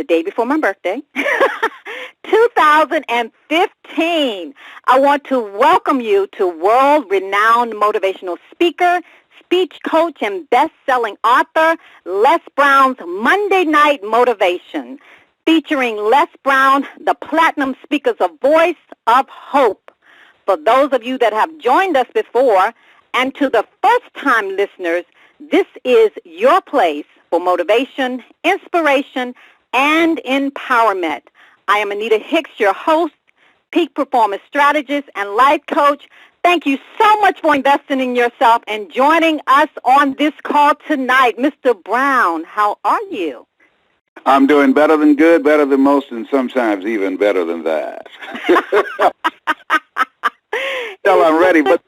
day before my birthday, 2015. I want to welcome you to world-renowned motivational speaker, speech coach, and best-selling author, Les Brown's Monday Night Motivation, featuring Les Brown, the Platinum Speakers of Voice of Hope. For those of you that have joined us before, and to the first-time listeners, this is your place for motivation, inspiration, and empowerment. I am Anita Hicks, your host, peak performance strategist, and life coach. Thank you so much for investing in yourself and joining us on this call tonight. Mr. Brown, how are you? I'm doing better than good, better than most, and sometimes even better than that. Till I'm ready, but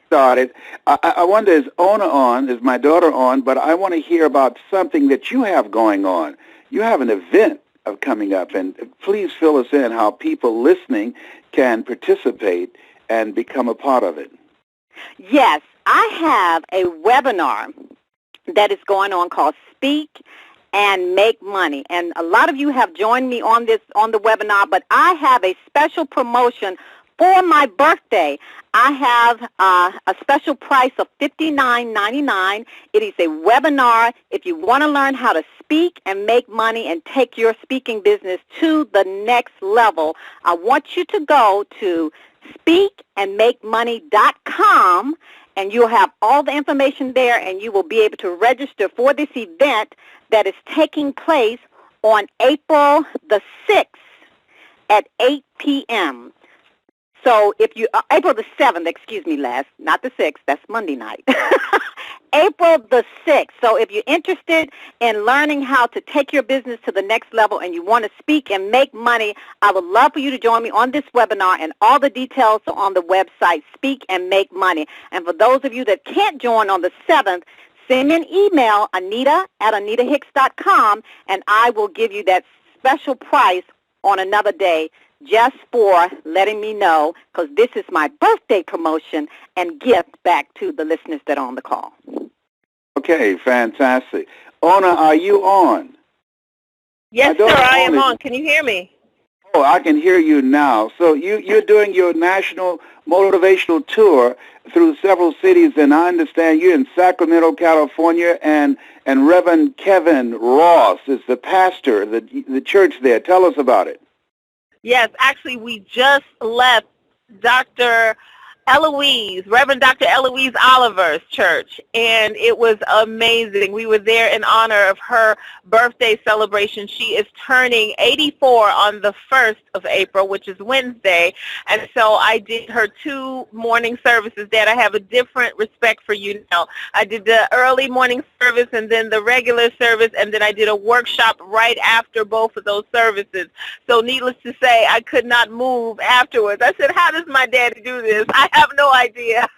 started. I wonder, is Ona on? Is my daughter on? But I want to hear about something that you have going on. You have an event coming up, and please fill us in how people listening can participate and become a part of it. Yes, I have a webinar that is going on called Speak and Make Money. And a lot of you have joined me on the webinar, but I have a special promotion for my birthday. I have a special price of $59.99. It is a webinar. If you want to learn how to speak and make money and take your speaking business to the next level, I want you to go to speakandmakemoney.com, and you'll have all the information there, and you will be able to register for this event that is taking place on April the 6th at 8 p.m. So if you, April the 7th, excuse me, Les, not the 6th, that's Monday night. April the 6th. So if you're interested in learning how to take your business to the next level and you want to speak and make money, I would love for you to join me on this webinar, and all the details are on the website, Speak and Make Money. And for those of you that can't join on the 7th, send me an email, Anita@AnitaHicks.com, and I will give you that special price on another day, just for letting me know, because this is my birthday promotion and gift back to the listeners that are on the call. Okay, fantastic. Ona, are you on? Yes, sir, I am on. Can you hear me? Oh, I can hear you now. So you're doing your national motivational tour through several cities, and I understand you're in Sacramento, California, and Reverend Kevin Ross is the pastor, the church there. Tell us about it. Yes, actually, we just left Reverend Dr. Eloise Oliver's church, and it was amazing. We were there in honor of her birthday celebration. She is turning 84 on the 1st of April, which is Wednesday, and so I did her 2 morning services. Dad, I have a different respect for you now. I did the early morning service and then the regular service, and then I did a workshop right after both of those services. So needless to say, I could not move afterwards. I said, how does my daddy do this? I have no idea.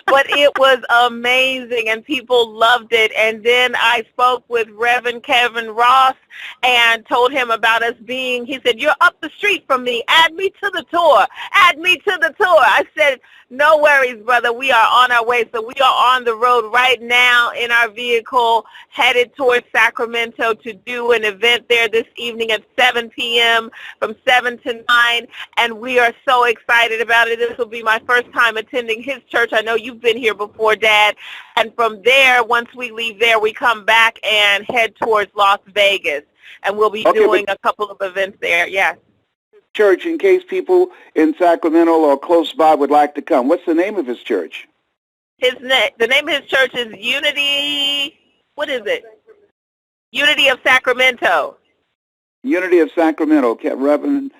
But it was amazing, and people loved it. And then I spoke with Reverend Kevin Ross and told him about us being, he said, you're up the street from me. Add me to the tour. Add me to the tour. I said, no worries, brother. We are on our way. So we are on the road right now in our vehicle headed towards Sacramento to do an event there this evening at 7 p.m. from 7 to 9. And we are so excited about it. This will be my first time attending his church. I know you've been here before, Dad. And from there, once we leave there, we come back and head towards Las Vegas. And we'll be doing a couple of events there. Yes. Church, in case people in Sacramento or close by would like to come. What's the name of his church? The name of his church is Unity. What is it? Unity of Sacramento. Unity of Sacramento. Reverend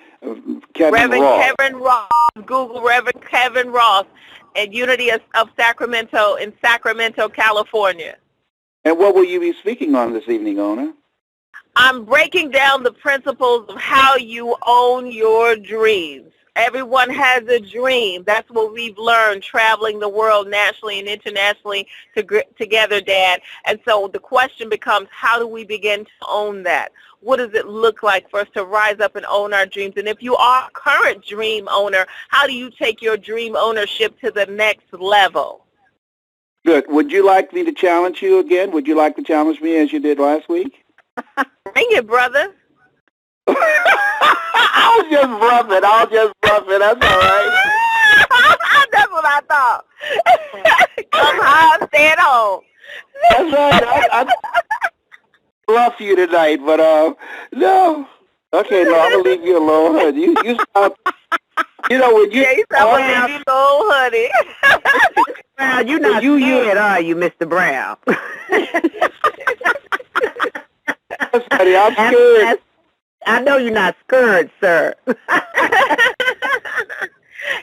Kevin Ross. Kevin Ross. Google Reverend Kevin Ross and Unity of Sacramento in Sacramento, California. And what will you be speaking on this evening, Ona? I'm breaking down the principles of how you own your dreams. Everyone has a dream. That's what we've learned traveling the world nationally and internationally together, Dad. And so the question becomes, how do we begin to own that? What does it look like for us to rise up and own our dreams? And if you are a current dream owner, how do you take your dream ownership to the next level? Good. Would you like me to challenge you again? Would you like to challenge me as you did last week? Bring it, brother. I was just bluffing. That's all right. That's what I thought. Come home, stay at home. That's right. I bluff you tonight, but no. Okay, no, I'm gonna leave you alone. You stop. You know when you. Yeah, you sound like alone, honey. Brown, you're not scared, are you, Mr. Brown? Yes, honey, I'm scared. I know you're not scared, sir.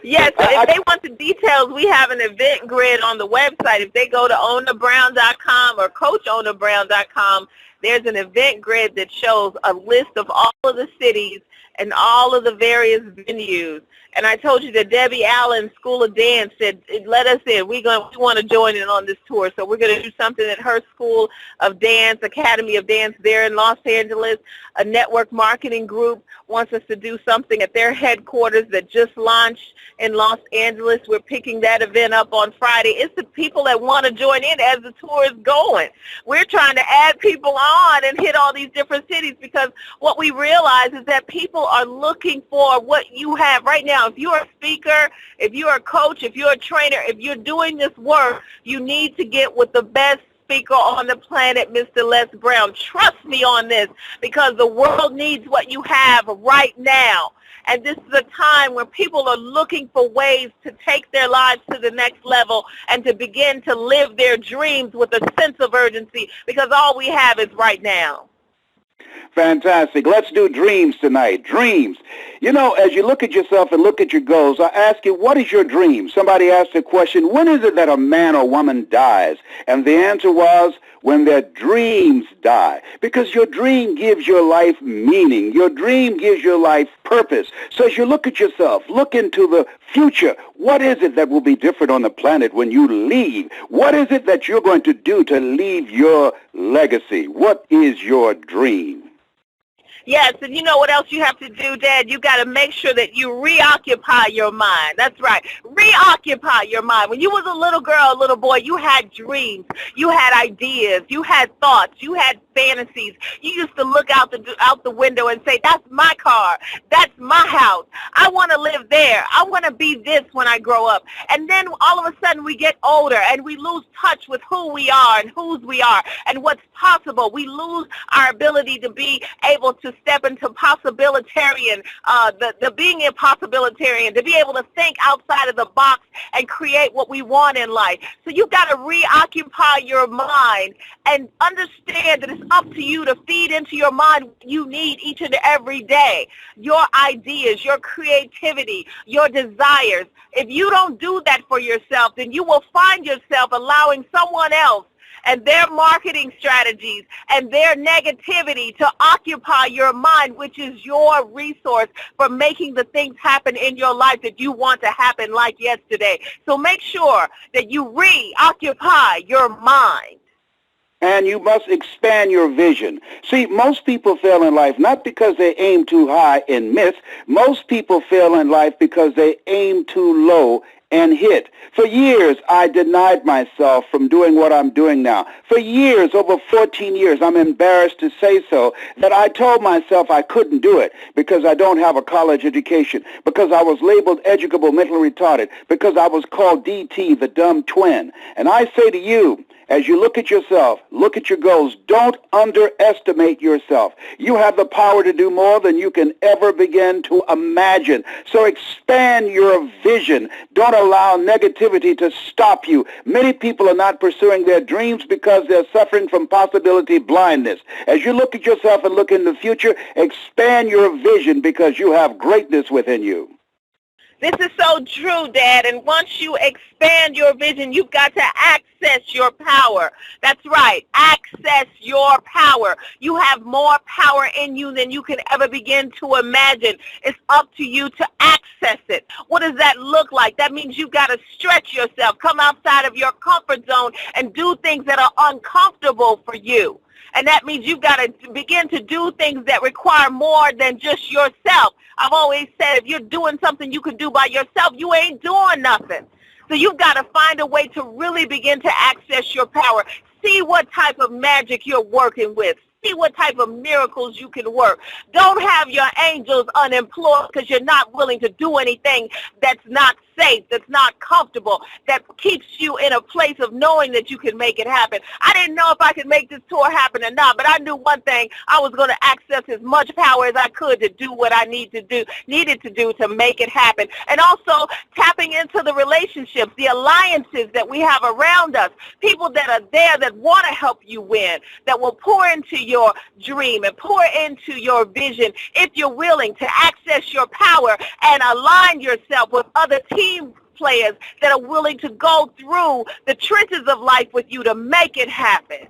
Yes, so if they want the details, we have an event grid on the website. If they go to onabrown.com or coachonabrown.com, there's an event grid that shows a list of all of the cities and all of the various venues. And I told you that Debbie Allen, School of Dance, said, let us in. We want to join in on this tour. So we're going to do something at her School of Dance, Academy of Dance there in Los Angeles. A network marketing group wants us to do something at their headquarters that just launched in Los Angeles. We're picking that event up on Friday. It's the people that want to join in as the tour is going. We're trying to add people on and hit all these different cities because what we realize is that people are looking for what you have right now. If you're a speaker, if you're a coach, if you're a trainer, if you're doing this work, you need to get with the best speaker on the planet, Mr. Les Brown. Trust me on this because the world needs what you have right now. And this is a time where people are looking for ways to take their lives to the next level and to begin to live their dreams with a sense of urgency because all we have is right now. Fantastic. Let's do dreams tonight. Dreams. You know, as you look at yourself and look at your goals, I ask you, what is your dream? Somebody asked the question, when is it that a man or woman dies? And the answer was, when their dreams die. Because your dream gives your life meaning. Your dream gives your life purpose. So as you look at yourself, look into the future. What is it that will be different on the planet when you leave? What is it that you're going to do to leave your legacy? What is your dream? Yes, and you know what else you have to do, Dad? You got to make sure that you reoccupy your mind. That's right. Reoccupy your mind. When you was a little girl, a little boy, you had dreams. You had ideas. You had thoughts. You had fantasies. You used to look out the window and say, that's my car. That's my house. I want to live there. I want to be this when I grow up. And then all of a sudden we get older and we lose touch with who we are and whose we are and what's possible. We lose our ability to be able to step into possibilitarian, the being a possibilitarian, to be able to think outside of the box and create what we want in life. So you've got to reoccupy your mind and understand that it's up to you to feed into your mind what you need each and every day. Your ideas, your creativity, your desires. If you don't do that for yourself, then you will find yourself allowing someone else and their marketing strategies and their negativity to occupy your mind, which is your resource for making the things happen in your life that you want to happen like yesterday. So make sure that you reoccupy your mind. And you must expand your vision. See, most people fail in life not because they aim too high and miss. Most people fail in life because they aim too low and hit. For years, I denied myself from doing what I'm doing now. For years, over 14 years, I'm embarrassed to say so, that I told myself I couldn't do it because I don't have a college education, because I was labeled educable mentally retarded, because I was called DT, the dumb twin. And I say to you, as you look at yourself, look at your goals, don't underestimate yourself. You have the power to do more than you can ever begin to imagine. So expand your vision. Don't allow negativity to stop you. Many people are not pursuing their dreams because they're suffering from possibility blindness. As you look at yourself and look in the future, expand your vision because you have greatness within you. This is so true, Dad, and once you expand your vision, you've got to access your power. That's right, access your power. You have more power in you than you can ever begin to imagine. It's up to you to access it. What does that look like? That means you've got to stretch yourself, come outside of your comfort zone, and do things that are uncomfortable for you. And that means you've got to begin to do things that require more than just yourself. I've always said if you're doing something you can do by yourself, you ain't doing nothing. So you've got to find a way to really begin to access your power. See what type of magic you're working with. See what type of miracles you can work. Don't have your angels unemployed because you're not willing to do anything that's not safe, that's not comfortable, that keeps you in a place of knowing that you can make it happen. I didn't know if I could make this tour happen or not, but I knew one thing. I was going to access as much power as I could to do what I needed to do to make it happen. And also tapping into the relationships, the alliances that we have around us, people that are there that want to help you win, that will pour into your dream and pour into your vision if you're willing to access your power and align yourself with other team players that are willing to go through the trenches of life with you to make it happen.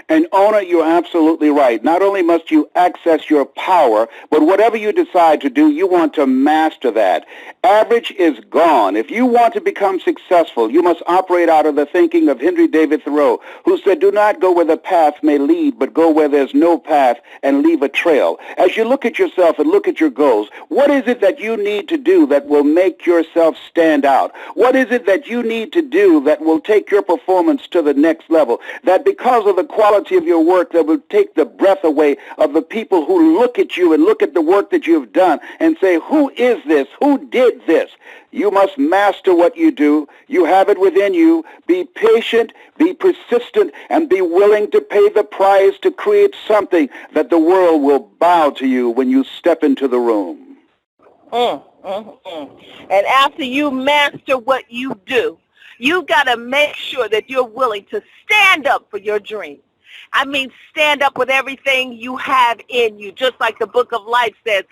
And Ona, you're absolutely right. Not only must you access your power, but whatever you decide to do, you want to master that. Average is gone. If you want to become successful, you must operate out of the thinking of Henry David Thoreau, who said, do not go where the path may lead, but go where there's no path and leave a trail. As you look at yourself and look at your goals, what is it that you need to do that will make yourself stand out? What is it that you need to do that will take your performance to the next level? That because of the quality of your work that will take the breath away of the people who look at you and look at the work that you've done and say, who is this? Who did this? You must master what you do. You have it within you. Be patient, be persistent, and be willing to pay the price to create something that the world will bow to you when you step into the room. And after you master what you do, you got to make sure that you're willing to stand up for your dream. I mean, stand up with everything you have in you, just like the Book of Life says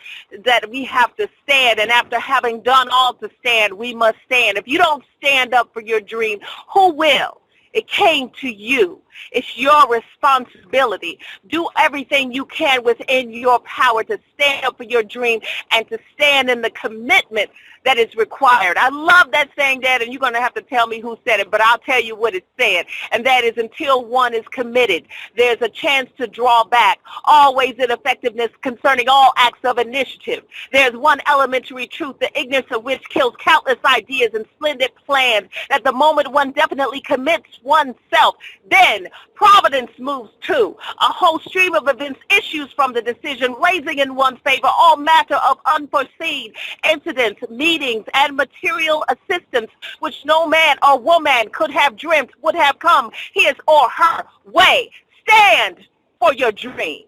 that we have to stand, and after having done all to stand, we must stand. If you don't stand up for your dream, who will? It came to you. It's your responsibility. Do everything you can within your power to stand up for your dream and to stand in the commitment that is required. I love that saying, Dad, and you're going to have to tell me who said it, but I'll tell you what it said, and that is until one is committed, there's a chance to draw back. Always ineffectiveness concerning all acts of initiative. There's one elementary truth, the ignorance of which kills countless ideas and splendid plans, that the moment one definitely commits oneself, then providence moves too. A whole stream of events issues from the decision, raising in one's favor all matter of unforeseen incidents, meetings, and material assistance which no man or woman could have dreamt would have come his or her way. Stand for your dream.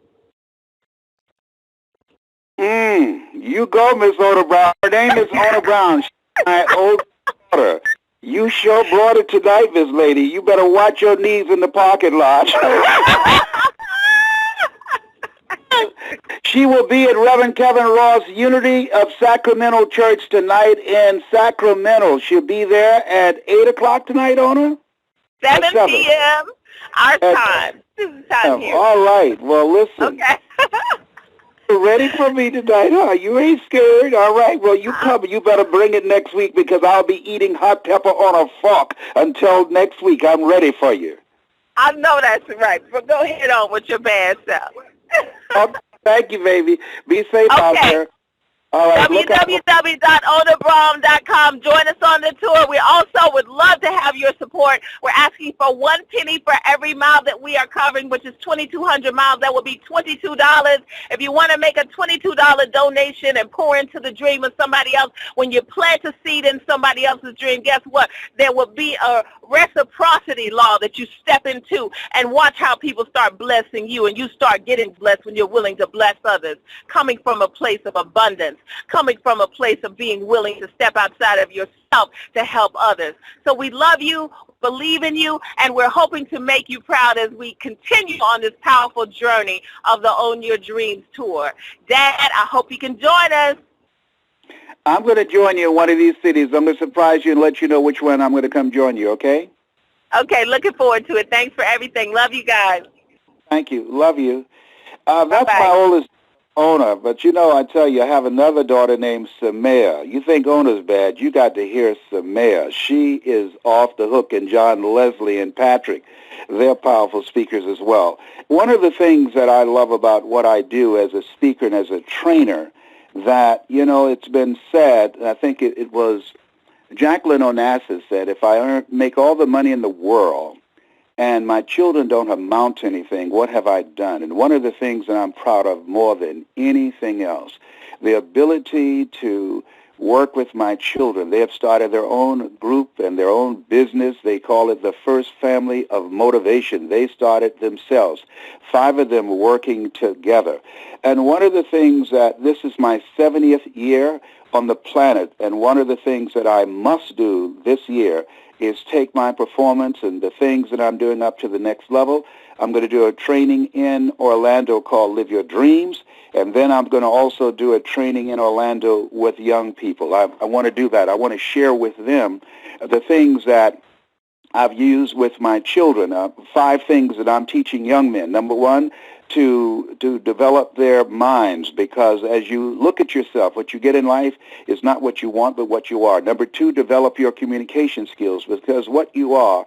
You go, Miss Ona Brown. Her name is Ona Brown. She's my old daughter. You sure brought it tonight, Miss Lady. You better watch your knees in the parking lot. She will be at Reverend Kevin Ross Unity of Sacramento Church tonight in Sacramento. She'll be there at 8 o'clock tonight, Ona? 7 p.m. our time. This is time here. All right. Well, listen. Okay. You ready for me tonight, huh? You ain't scared? All right. Well, you come. You better bring it next week because I'll be eating hot pepper on a fork until next week. I'm ready for you. I know that's right. But go ahead on with your bad self. Okay, thank you, baby. Be safe out there. All right, www.onabrown.com. Join us on the tour. We also would love to have your support. We're asking for 1 penny for every mile that we are covering, which is 2,200 miles. That will be $22. If you want to make a $22 donation and pour into the dream of somebody else, when you plant a seed in somebody else's dream, guess what? There will be a reciprocity law that you step into, and watch how people start blessing you, and you start getting blessed when you're willing to bless others, coming from a place of abundance, coming from a place of being willing to step outside of yourself to help others. So we love you, believe in you, and we're hoping to make you proud as we continue on this powerful journey of the Own Your Dreams tour. Dad, I hope you can join us. I'm going to join you in one of these cities. I'm going to surprise you and let you know which one I'm going to come join you, okay? Okay, looking forward to it. Thanks for everything. Love you guys. Thank you. Love you. That's Bye-bye. my oldest, Ona, but you know, I tell you, I have another daughter named Samaya. You think Ona's bad, you got to hear Samaya. She is off the hook, and John Leslie and Patrick, they're powerful speakers as well. One of the things that I love about what I do as a speaker and as a trainer, that, you know, it's been said, I think it was Jacqueline Onassis said, if I make all the money in the world and my children don't amount to anything, what have I done? And one of the things that I'm proud of more than anything else, the ability to work with my children. They have started their own group and their own business. They call it the First Family of Motivation. They started themselves. 5 of them working together. And one of the things that, this is my 70th year on the planet, and one of the things that I must do this year is take my performance and the things that I'm doing up to the next level. I'm going to do a training in Orlando called Live Your Dreams, and then I'm going to also do a training in Orlando with young people. I want to do that. I want to share with them the things that I've used with my children. 5 things that I'm teaching young men. Number 1, to develop their minds, because as you look at yourself, what you get in life is not what you want, but what you are. Number 2, develop your communication skills, because what you are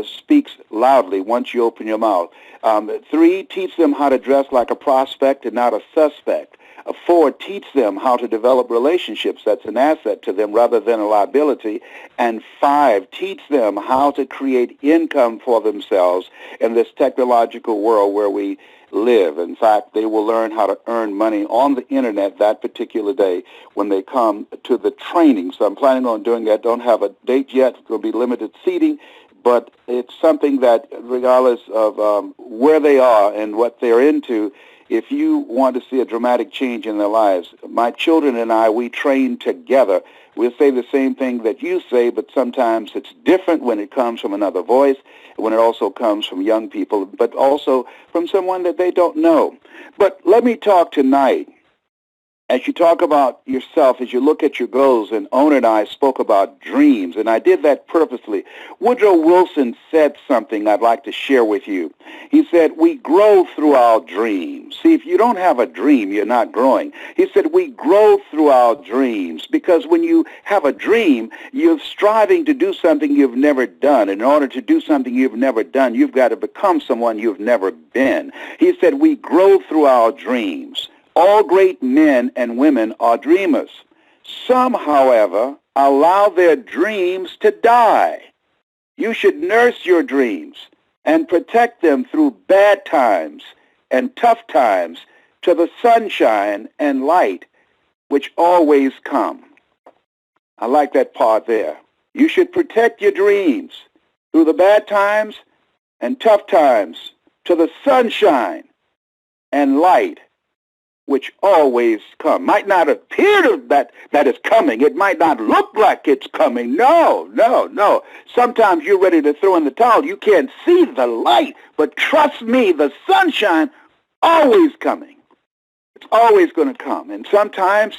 speaks loudly once you open your mouth. 3, teach them how to dress like a prospect and not a suspect. 4, teach them how to develop relationships that's an asset to them rather than a liability. And 5, teach them how to create income for themselves in this technological world where we live. In fact, they will learn how to earn money on the internet that particular day when they come to the training. So I'm planning on doing that. Don't have a date yet. It's going to be limited seating, but it's something that regardless of where they are and what they're into, if you want to see a dramatic change in their lives, my children and I, we train together. We'll say the same thing that you say, but sometimes it's different when it comes from another voice, when it also comes from young people, but also from someone that they don't know. But let me talk tonight. As you talk about yourself, as you look at your goals, and Ona and I spoke about dreams, and I did that purposely. Woodrow Wilson said something I'd like to share with you. He said, we grow through our dreams. See, if you don't have a dream, you're not growing. He said, we grow through our dreams, because when you have a dream, you're striving to do something you've never done. In order to do something you've never done, you've got to become someone you've never been. He said, we grow through our dreams. All great men and women are dreamers. Some, however, allow their dreams to die. You should nurse your dreams and protect them through bad times and tough times to the sunshine and light which always come. I like that part there. You should protect your dreams through the bad times and tough times to the sunshine and light which always come. Might not appear that it's coming. It might not look like it's coming. No. Sometimes you're ready to throw in the towel. You can't see the light, but trust me, the sunshine always coming. It's always going to come. And sometimes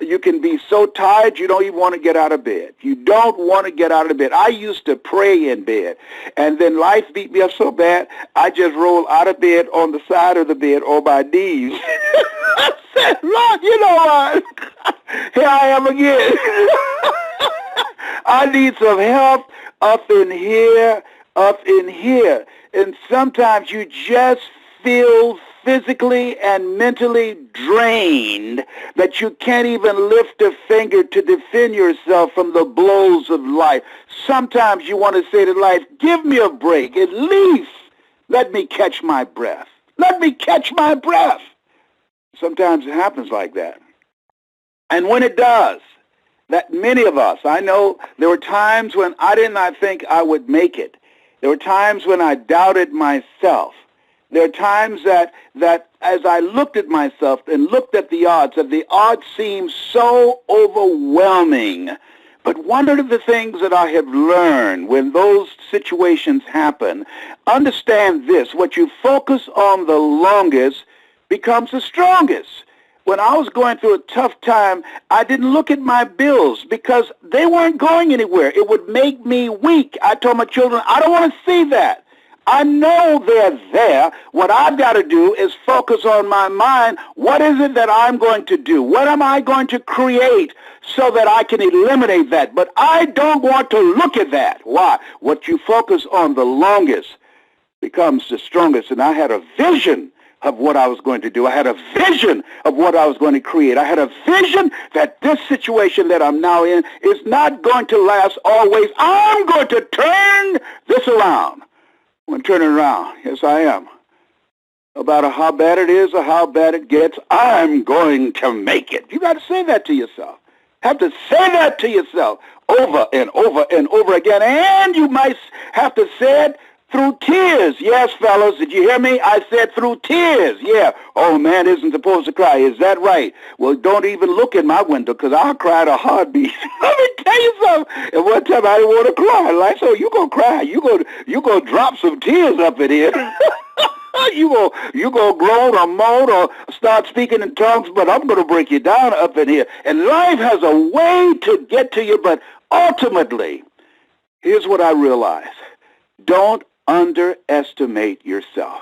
you can be so tired you don't even want to get out of bed. You don't want to get out of bed. I used to pray in bed, and then life beat me up so bad, I just roll out of bed on the side of the bed or my knees. I said, Lord, you know what? Here I am again. I need some help up in here. And sometimes you just feel physically and mentally drained that you can't even lift a finger to defend yourself from the blows of life. Sometimes you want to say to life, give me a break. At least let me catch my breath. Let me catch my breath. Sometimes it happens like that. And when it does, that many of us, I know there were times when I did not think I would make it. There were times when I doubted myself. There are times that as I looked at myself and looked at the odds, that the odds seemed so overwhelming. But one of the things that I have learned when those situations happen, understand this, what you focus on the longest becomes the strongest. When I was going through a tough time, I didn't look at my bills because they weren't going anywhere. It would make me weak. I told my children, I don't want to see that. I know they're there. What I've got to do is focus on my mind. What is it that I'm going to do? What am I going to create so that I can eliminate that? But I don't want to look at that. Why? What you focus on the longest becomes the strongest. And I had a vision of what I was going to do. I had a vision of what I was going to create. I had a vision that this situation that I'm now in is not going to last always. I'm going to turn this around. I'm turning around. Yes, I am. No matter how bad it is or how bad it gets, I'm going to make it. You got to say that to yourself. Have to say that to yourself over and over and over again. And you might have to say it through tears. Yes, fellas, did you hear me? I said through tears. Yeah. Oh, man isn't supposed to cry. Is that right? Well, don't even look in my window because I'll cry at a heartbeat. Let me tell you something. And one time I didn't want to cry. Like, so you going to cry. You gonna drop some tears up in here. You go groan or moan or start speaking in tongues, but I'm going to break you down up in here. And life has a way to get to you, but ultimately, here's what I realize. Don't underestimate yourself.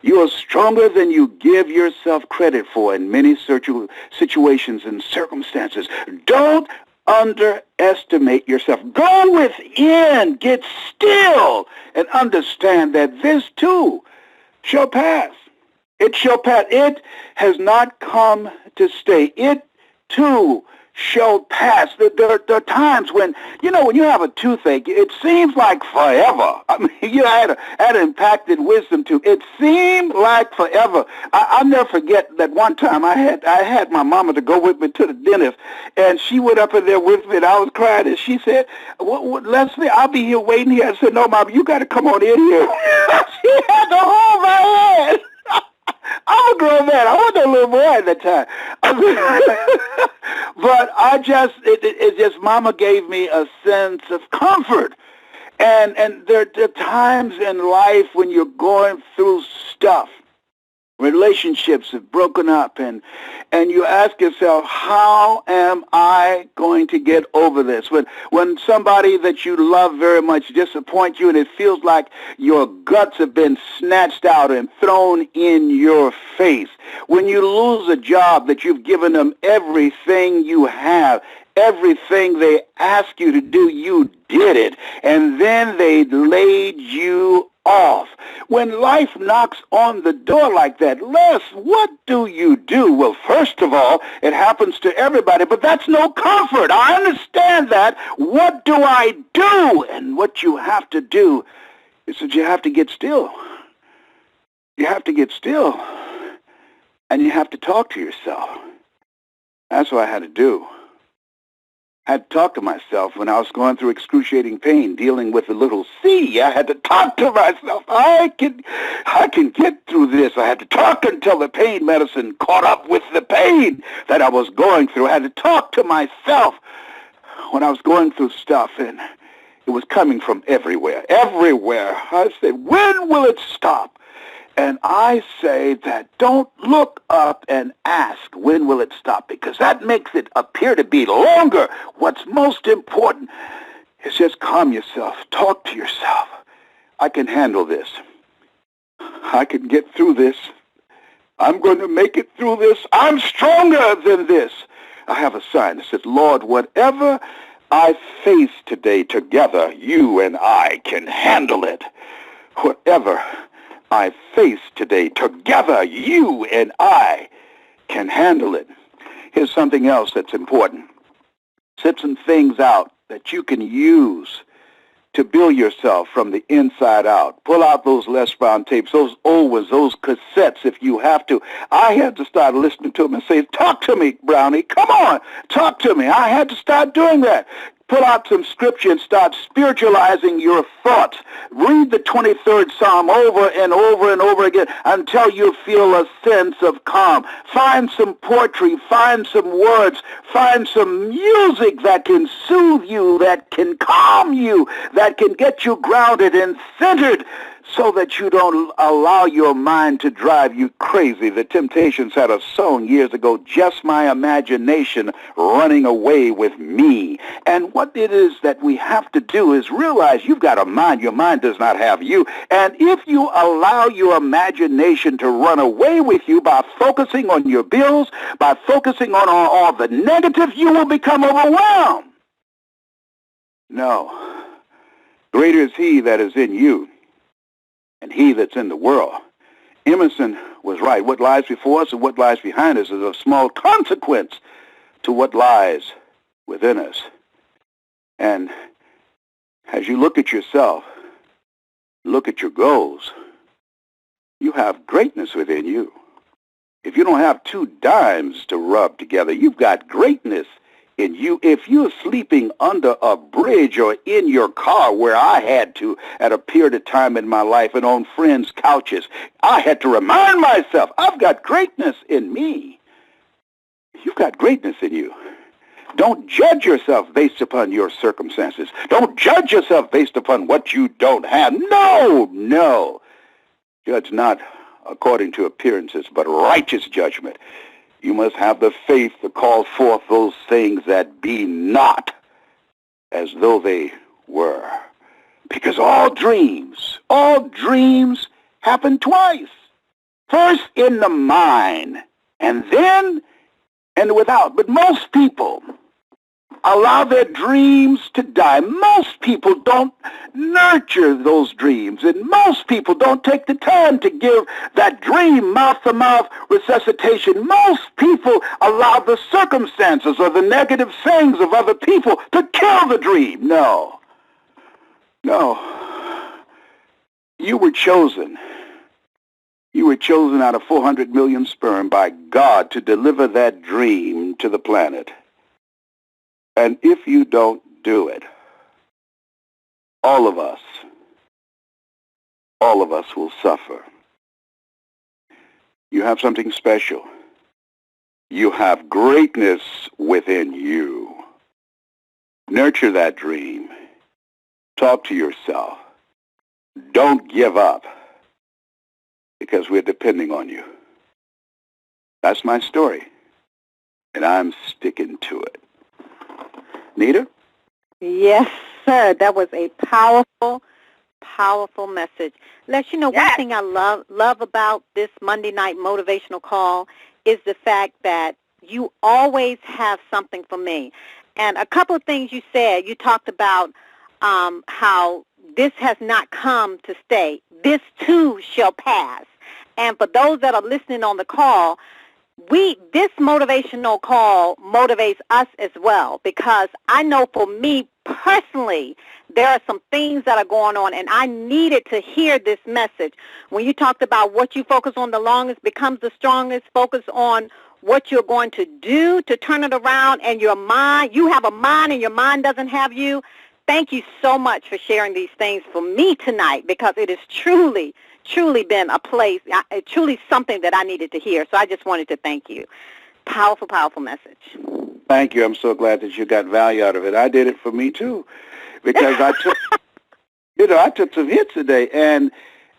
You are stronger than you give yourself credit for in many situations and circumstances. Don't underestimate yourself. Go within, get still, and understand that this too shall pass. It shall pass. It has not come to stay. It too shall pass. There are times when, when you have a toothache, it seems like forever. I mean, I had an impacted wisdom tooth. It seemed like forever. I'll never forget that one time I had my mama to go with me to the dentist, and she went up in there with me, and I was crying, and she said, Leslie, I'll be here waiting here. I said, no, Mom, you got to come on in here. She had to hold my hand. I'm a grown man. I wasn't a little boy at that time. But it just, Mama gave me a sense of comfort. And there are times in life when you're going through stuff. Relationships have broken up, and you ask yourself, how am I going to get over this? When somebody that you love very much disappoints you and it feels like your guts have been snatched out and thrown in your face. When you lose a job that you've given them everything you have, everything they ask you to do, you did it, and then they laid you off. When life knocks on the door like that, Les, what do you do? Well, first of all, it happens to everybody, but that's no comfort. I understand that. What do I do? And what you have to do is that you have to get still. You have to get still, and you have to talk to yourself. That's what I had to do. I had to talk to myself when I was going through excruciating pain, dealing with a little C. I had to talk to myself. I can get through this. I had to talk until the pain medicine caught up with the pain that I was going through. I had to talk to myself when I was going through stuff, and it was coming from everywhere. Everywhere. I said, when will it stop? And I say that don't look up and ask, when will it stop? Because that makes it appear to be longer. What's most important is just calm yourself. Talk to yourself. I can handle this. I can get through this. I'm going to make it through this. I'm stronger than this. I have a sign that says, Lord, whatever I face today together, you and I can handle it. Whatever I face today together, you and I can handle it. Here's something else that's important. Set some things out that you can use to build yourself from the inside out. Pull out those Les Brown tapes, those old ones, those cassettes if you have to. I had to start listening to them and say, talk to me, Brownie. Come on, talk to me. I had to start doing that. Pull out some scripture and start spiritualizing your thoughts. Read the 23rd Psalm over and over and over again until you feel a sense of calm. Find some poetry, find some words, find some music that can soothe you, that can calm you, that can get you grounded and centered, so that you don't allow your mind to drive you crazy. The Temptations had a song years ago, Just My Imagination Running Away With Me. And what it is that we have to do is realize you've got a mind. Your mind does not have you. And if you allow your imagination to run away with you by focusing on your bills, by focusing on all the negative, you will become overwhelmed. No. Greater is he that is in you and he that's in the world. Emerson was right. What lies before us and what lies behind us is of small consequence to what lies within us. And as you look at yourself, look at your goals, you have greatness within you. If you don't have two dimes to rub together, you've got greatness in you. If you're sleeping under a bridge or in your car, where I had to at a period of time in my life, and on friends' couches, I had to remind myself, I've got greatness in me. You've got greatness in you. Don't judge yourself based upon your circumstances. Don't judge yourself based upon what you don't have. No. Judge not according to appearances, but righteous judgment. You must have the faith to call forth those things that be not as though they were. Because all dreams happen twice. First in the mind, and then in the without. But most people allow their dreams to die. Most people don't nurture those dreams, and most people don't take the time to give that dream mouth-to-mouth resuscitation. Most people allow the circumstances or the negative sayings of other people to kill the dream. No. You were chosen. You were chosen out of 400 million sperm by God to deliver that dream to the planet. And if you don't do it, all of us will suffer. You have something special. You have greatness within you. Nurture that dream. Talk to yourself. Don't give up, because we're depending on you. That's my story, and I'm sticking to it. Nita? Yes, sir. That was a powerful message. Les, you know, one thing I love about this Monday night motivational call is the fact that you always have something for me. And a couple of things you said. You talked about how this has not come to stay. This too shall pass. And for those that are listening on the call, this motivational call motivates us as well, because I know for me personally, there are some things that are going on, and I needed to hear this message. When you talked about what you focus on the longest becomes the strongest, focus on what you're going to do to turn it around, and your mind, you have a mind and your mind doesn't have you. Thank you so much for sharing these things for me tonight, because it is truly been a place, truly something that I needed to hear. So I just wanted to thank you. Powerful message. Thank you. I'm so glad that you got value out of it. I did it for me too, because I took some hits today,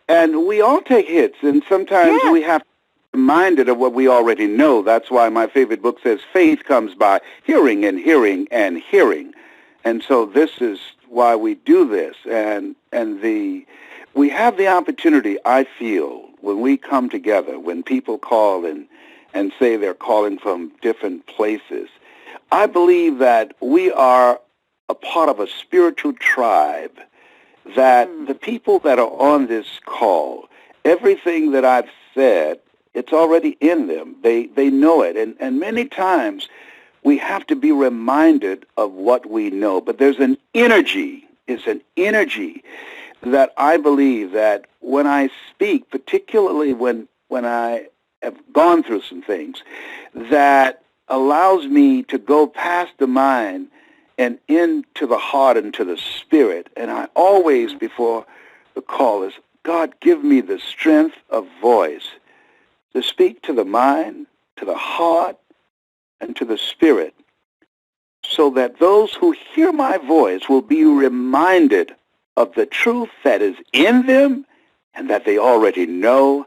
and we all take hits, and sometimes we have to be reminded of what we already know. That's why my favorite book says faith comes by hearing and hearing and hearing. And so this is why we do this, and we have the opportunity, I feel, when we come together, when people call and say they're calling from different places. I believe that we are a part of a spiritual tribe, that the people that are on this call, everything that I've said, it's already in them. They know it. And many times we have to be reminded of what we know. But there's an energy. It's an energy that I believe that when I speak, particularly when I have gone through some things, that allows me to go past the mind and into the heart and to the spirit. And I always, before the call, is, God, give me the strength of voice to speak to the mind, to the heart, and to the spirit, so that those who hear my voice will be reminded of the truth that is in them and that they already know,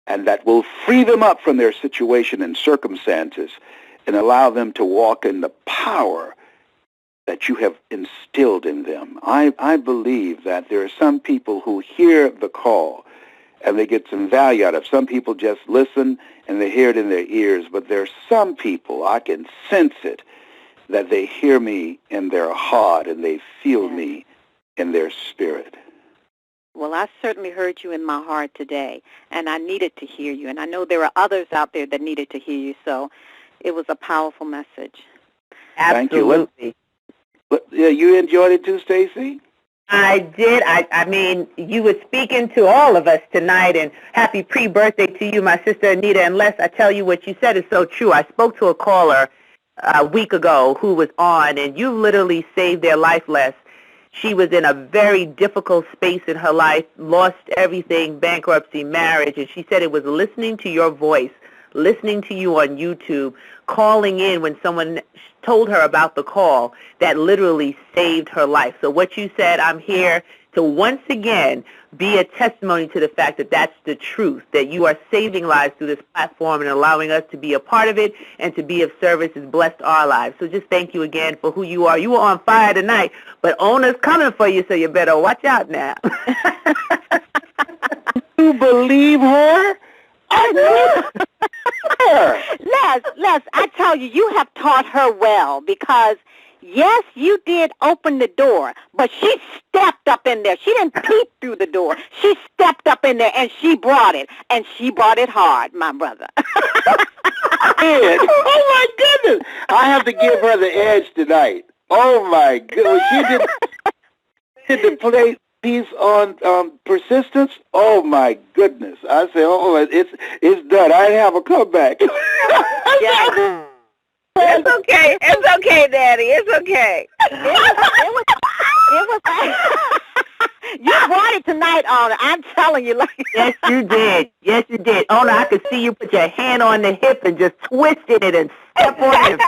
and that will free them up from their situation and circumstances and allow them to walk in the power that you have instilled in them. I believe that there are some people who hear the call and they get some value out of it. Some people just listen and they hear it in their ears, but there are some people, I can sense it, that they hear me in their heart and they feel me in their spirit. Well, I certainly heard you in my heart today, and I needed to hear you. And I know there are others out there that needed to hear you, so it was a powerful message. Absolutely. Thank you. Yeah, you enjoyed it too, Stacy? I did. I mean, you were speaking to all of us tonight, and happy pre-birthday to you, my sister Anita. And Les, I tell you what you said is so true. I spoke to a caller a week ago who was on, and you literally saved their life, Les. She was in a very difficult space in her life, lost everything, bankruptcy, marriage, and she said it was listening to your voice, listening to you on YouTube, calling in when someone told her about the call that literally saved her life. So what you said, I'm here to once again be a testimony to the fact that that's the truth, that you are saving lives through this platform and allowing us to be a part of it and to be of service has blessed our lives. So just thank you again for who you are. You were on fire tonight, but Ona's coming for you, so you better watch out now. You believe her? Les, I tell you, you have taught her well because, yes, you did open the door, but she stepped up in there. She didn't peep through the door. She stepped up in there, and she brought it, and she brought it hard, my brother. Oh, my goodness. I have to give her the edge tonight. Oh, my goodness. She did the play piece on persistence. Oh, my goodness. I say, it's done. I have a comeback. Yeah. It's okay. It's okay, Daddy. It's okay. It was you brought it tonight, Ona. I'm telling you. Yes, you did. Yes, you did. Ona, I could see you put your hand on the hip and just twisted it and step on it.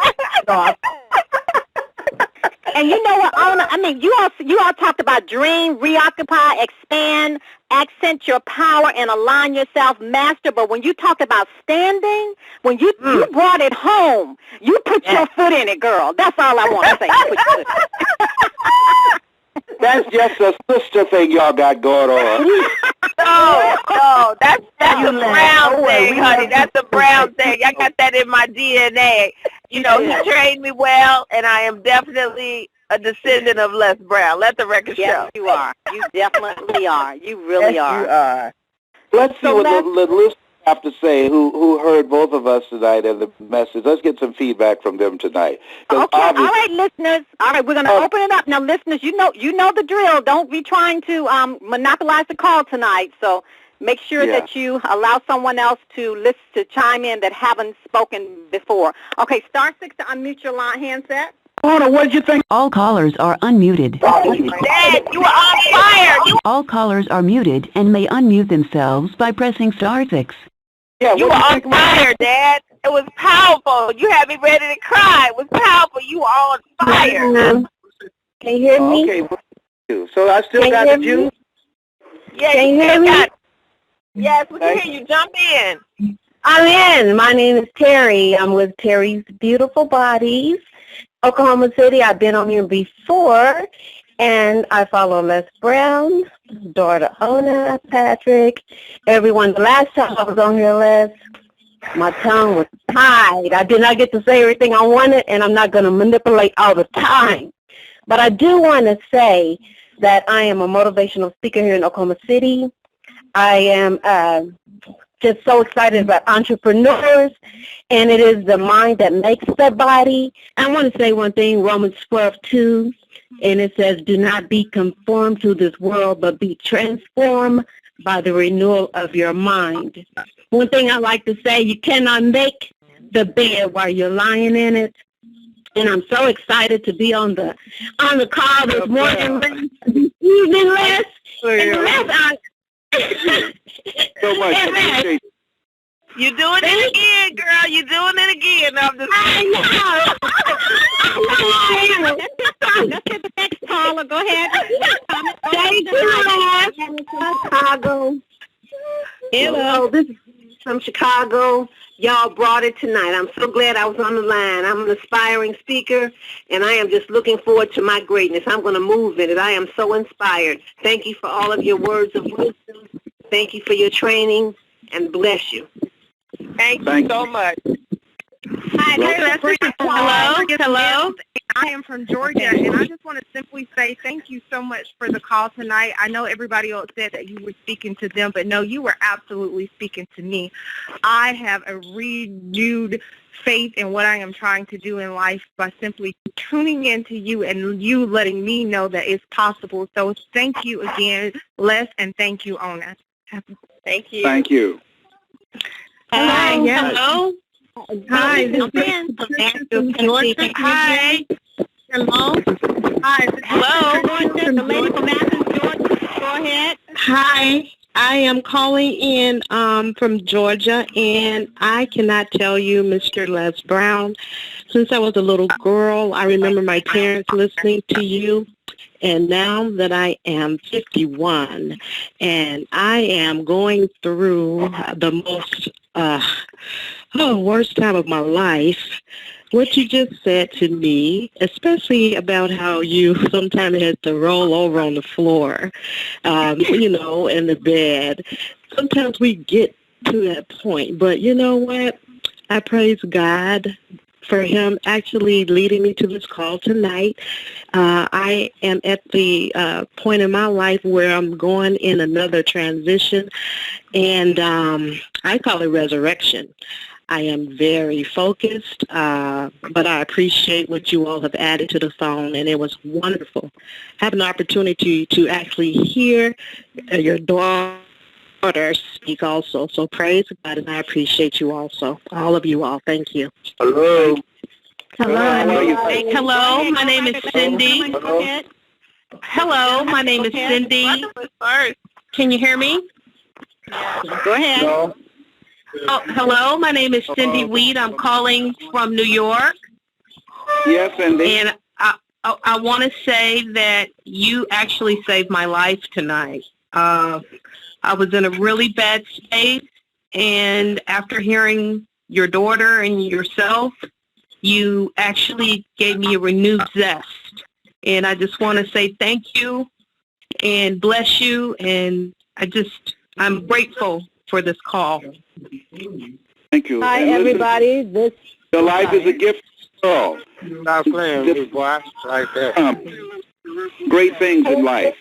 And you know what, Ona? I mean, you all talked about dream, reoccupy, expand, accent your power, and align yourself, master. But when you talked about standing, when you brought it home, you put your foot in it, girl. That's all I want to say. That's just a sister thing y'all got going on. No, that's a Brown thing, honey. That's a Brown thing. I got that in my DNA. You know, he trained me well, and I am definitely a descendant of Les Brown. Let the record show. Yes, you are. You definitely are. You really are. You are. Let's see what the listeners have to say who heard both of us tonight and the message. Let's get some feedback from them tonight. Okay, all right, listeners. All right, we're going to open it up. Now, listeners, you know the drill. Don't be trying to monopolize the call tonight. So make sure that you allow someone else to chime in that haven't spoken before. Okay, star 6 to unmute your handset. Ona, what did you think? All callers are unmuted. Dad, you are on fire. All callers are muted and may unmute themselves by pressing star 6. Yeah, you were on fire, Dad. It was powerful. You had me ready to cry. It was powerful. You were on fire. Can you hear me? Okay, so I still got the juice? Yeah, can you hear me? Yes, we can hear you. Jump in. I'm in. My name is Terry. I'm with Terry's Beautiful Bodies, Oklahoma City. I've been on here before, and I follow Les Brown, daughter Ona, Patrick, everyone. The last time I was on here, Les, my tongue was tied. I did not get to say everything I wanted, and I'm not going to manipulate all the time. But I do want to say that I am a motivational speaker here in Oklahoma City. I am just so excited about entrepreneurs, and it is the mind that makes the body. I want to say one thing, Romans 12:2, and it says, do not be conformed to this world, but be transformed by the renewal of your mind. One thing I like to say, you cannot make the bed while you're lying in it. And I'm so excited to be on the call this morning, this evening, Les. And So much. Appreciate it. You doing it again, girl. You doing it again. No, I'm just Let's get the next caller. Go ahead. Chicago. Hello, this is from Chicago. Y'all brought it tonight. I'm so glad I was on the line. I'm an aspiring speaker, and I am just looking forward to my greatness. I'm going to move in it. I am so inspired. Thank you for all of your words of wisdom. Thank you for your training, and bless you. Thank you so much. Hi, hello. I am from Georgia, and I just want to simply say thank you so much for the call tonight. I know everybody else said that you were speaking to them, but no, you were absolutely speaking to me. I have a renewed faith in what I am trying to do in life by simply tuning into you and you letting me know that it's possible. So thank you again, Les, and thank you, Ona. Thank you. Thank you. Hi. Hello. Hi, this is Georgia. Hi. Hello. Hi. Hello. The lady from Athens, Georgia. Go ahead. Hi. I am calling in from Georgia, and I cannot tell you, Mr. Les Brown, since I was a little girl, I remember my parents listening to you. And now that I am 51 and I am going through the most worst time of my life, what you just said to me, especially about how you sometimes had to roll over on the floor, in the bed. Sometimes we get to that point. But you know what? I praise God for him actually leading me to this call tonight. I am at the point in my life where I'm going in another transition, and I call it resurrection. I am very focused, but I appreciate what you all have added to the phone, and it was wonderful. Having the opportunity to actually hear your daughter speak also. So praise God, and I appreciate you also. All of you all. Thank you. Hello. Hello, my name is Cindy. Hello, my name is Cindy. Can you hear me? Go ahead. Hello. Oh, hello, my name is Cindy Weed. I'm calling from New York. Yes, Cindy. And I want to say that you actually saved my life tonight. I was in a really bad state, and after hearing your daughter and yourself, you actually gave me a renewed zest. And I just want to say thank you and bless you, and I'm grateful for this call. Thank you. Hi, And listen, everybody. your life is a gift for all. Stop playing with me, boy. Like that. Great things in life.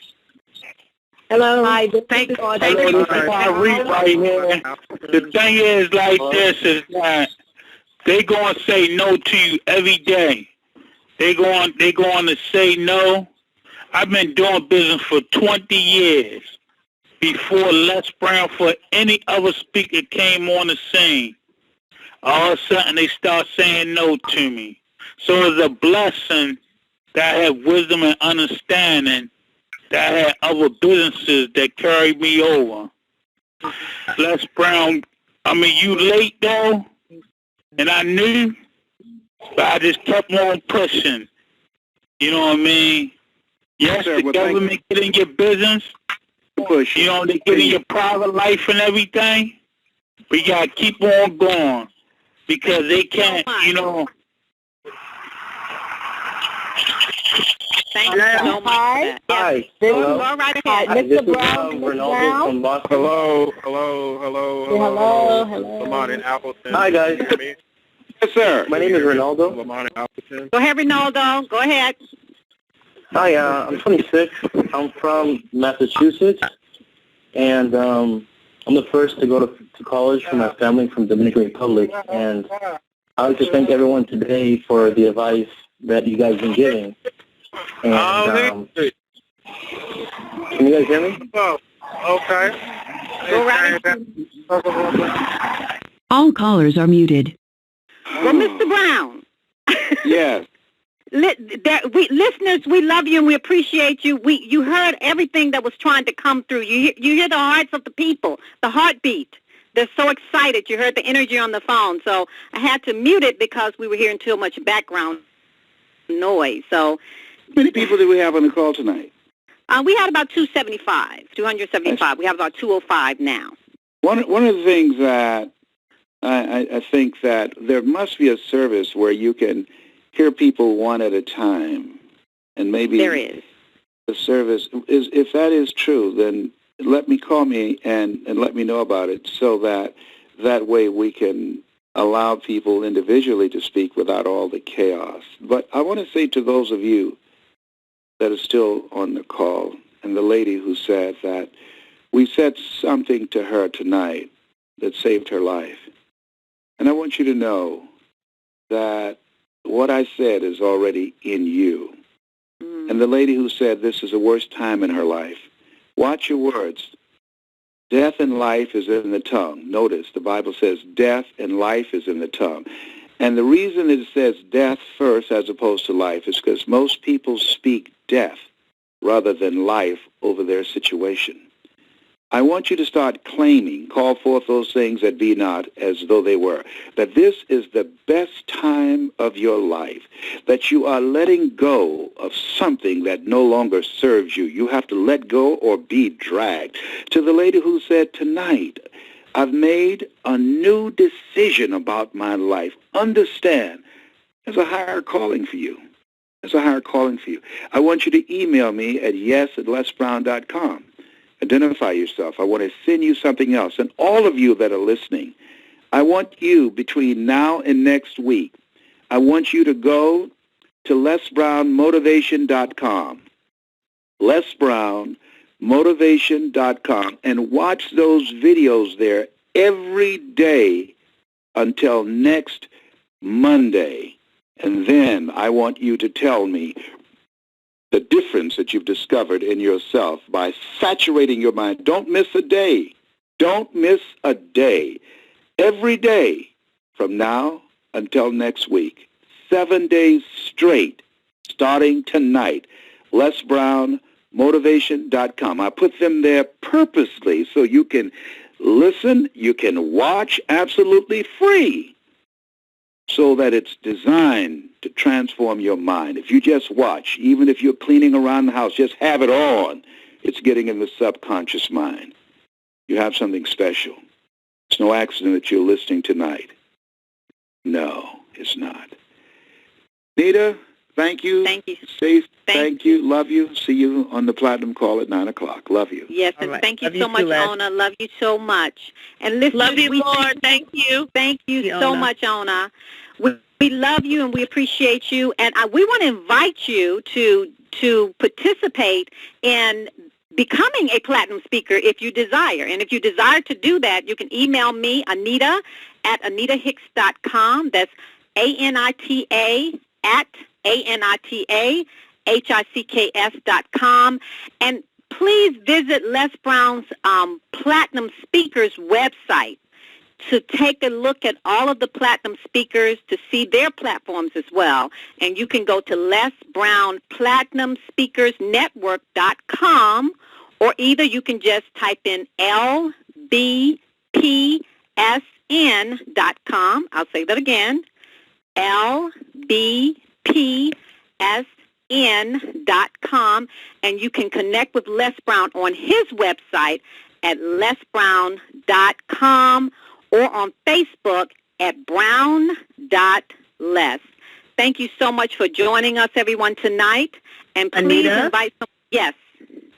Hello. Hi, Thank you. I read right here. The thing is like this is that they gonna say no to you every day. They going to say no. I've been doing business for 20 years before Les Brown, for any other speaker came on the scene. All of a sudden they start saying no to me. So it's a blessing that I have wisdom and understanding, that I had other businesses that carried me over. Les Brown, you late though, and I knew, but I just kept on pushing. You know what I mean? Yes, sir, the government get in your business. Push. They get in your private life and everything. But you got to keep on going because they can't, Thank you so much. Hi. Hi. Go right ahead. Mr. Brown, Ronaldo from Boston. Hello. Lamont in Appleton. Hi, guys. Yes, sir. My name is Ronaldo. Lamont in Appleton. Go ahead, Ronaldo. Go ahead. Hi, I'm 26. I'm from Massachusetts, and I'm the first to go to college for my family from Dominican Republic. And I would like to thank everyone today for the advice that you guys have been giving. And can you guys hear me? Oh, okay. Go right ahead. All callers are muted. Well, Mr. Brown. Yes. Listeners, we love you and we appreciate you. You heard everything that was trying to come through. You hear the hearts of the people, the heartbeat. They're so excited. You heard the energy on the phone. So I had to mute it because we were hearing too much background noise. So How many people did we have on the call tonight? we had about 275. We have about 205 now. One of the things that I think that there must be a service where you can hear people one at a time, and maybe There is. the service is. If that is true, then call me and let me know about it, so that way we can allow people individually to speak without all the chaos. But I want to say to those of you that are still on the call, and the lady who said that we said something to her tonight that saved her life. And I want you to know that what I said is already in you. And the lady who said this is the worst time in her life, watch your words. Death and life is in the tongue. Notice the Bible says death and life is in the tongue. And the reason it says death first as opposed to life is because most people speak death rather than life over their situation. I want you to start claiming, call forth those things that be not as though they were, that this is the best time of your life, that you are letting go of something that no longer serves you. You have to let go or be dragged. To the lady who said tonight, I've made a new decision about my life. Understand, there's a higher calling for you. There's a higher calling for you. I want you to email me at yes@lesbrown.com. Identify yourself. I want to send you something else. And all of you that are listening, I want you between now and next week, I want you to go to lesbrownmotivation.com. lesbrownmotivation.com and watch those videos there every day until next Monday. And then I want you to tell me the difference that you've discovered in yourself by saturating your mind. Don't miss a day. Don't miss a day. Every day from now until next week. 7 days straight, starting tonight. LesBrownMotivation.com. I put them there purposely so you can listen, you can watch absolutely free, so that it's designed to transform your mind. If you just watch, even if you're cleaning around the house, just have it on. It's getting in the subconscious mind. You have something special. It's no accident that you're listening tonight. No, it's not. Nita, thank you. Thank you. Faith, thank you. Love you. See you on the Platinum Call at 9 o'clock. Love you. Yes, and thank you so much, Ona. Love you so much. And listen, love you, Lord. Thank you. Thank you so much, Ona. We love you and we appreciate you, and we want to invite you to participate in becoming a platinum speaker if you desire. And if you desire to do that, you can email me, Anita, at AnitaHicks.com. That's ANITA at ANITAHICKS.com. And please visit Les Brown's Platinum Speakers website to take a look at all of the platinum speakers, to see their platforms as well. And you can go to LesBrownPlatinumSpeakersNetwork.com, or either you can just type in LBPSN.com. I'll say that again, LBPSN.com, and you can connect with Les Brown on his website at lesbrown.com, or on Facebook at brown.les. Thank you so much for joining us, everyone, tonight. And please invite some. Yes.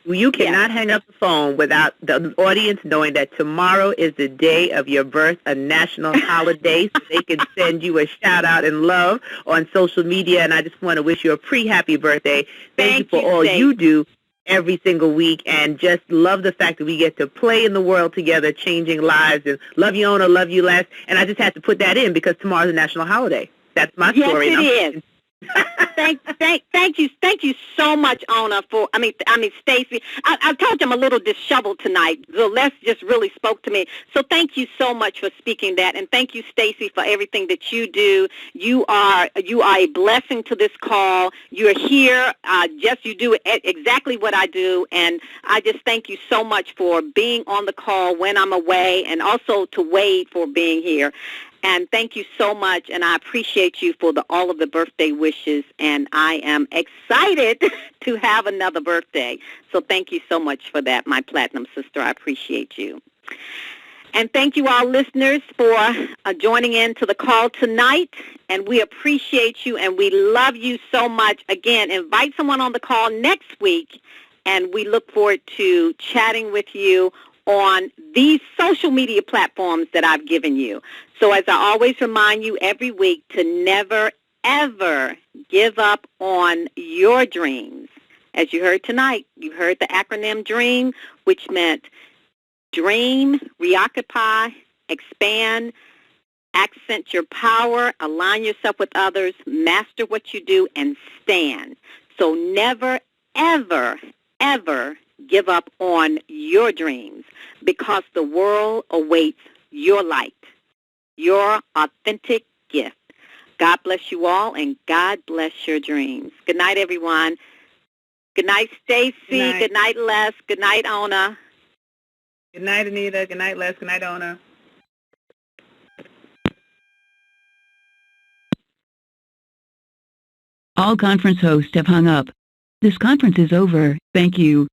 You cannot hang up the phone without the audience knowing that tomorrow is the day of your birth, a national holiday, so they can send you a shout-out and love on social media. And I just want to wish you a pre-happy birthday. Thank you for all you do every single week, and just love the fact that we get to play in the world together, changing lives. And love you, Ona, love you, Les. And I just had to put that in because tomorrow's a national holiday. That's my story. Yes, it is. Thank you so much, Ona. Stacy. I told you I'm a little disheveled tonight. So Les just really spoke to me. So thank you so much for speaking that, and thank you, Stacy, for everything that you do. You are a blessing to this call. You're here. You do exactly what I do, and I just thank you so much for being on the call when I'm away, and also to Wade for being here. And thank you so much, and I appreciate you for all of the birthday wishes, and I am excited to have another birthday. So thank you so much for that, my platinum sister. I appreciate you. And thank you, all listeners, for joining in to the call tonight, and we appreciate you, and we love you so much. Again, invite someone on the call next week, and we look forward to chatting with you on these social media platforms that I've given you. So as I always remind you every week, to never, ever give up on your dreams. As you heard tonight, you heard the acronym DREAM, which meant dream, reoccupy, expand, accent your power, align yourself with others, master what you do, and stand. So never, ever, ever give up on your dreams, because the world awaits your light, your authentic gift. God bless you all, and God bless your dreams. Good night, everyone. Good night, Stacy. Good night, Les. Good night, Ona. Good night, Anita. Good night, Les. Good night, Ona. All conference hosts have hung up. This conference is over. Thank you.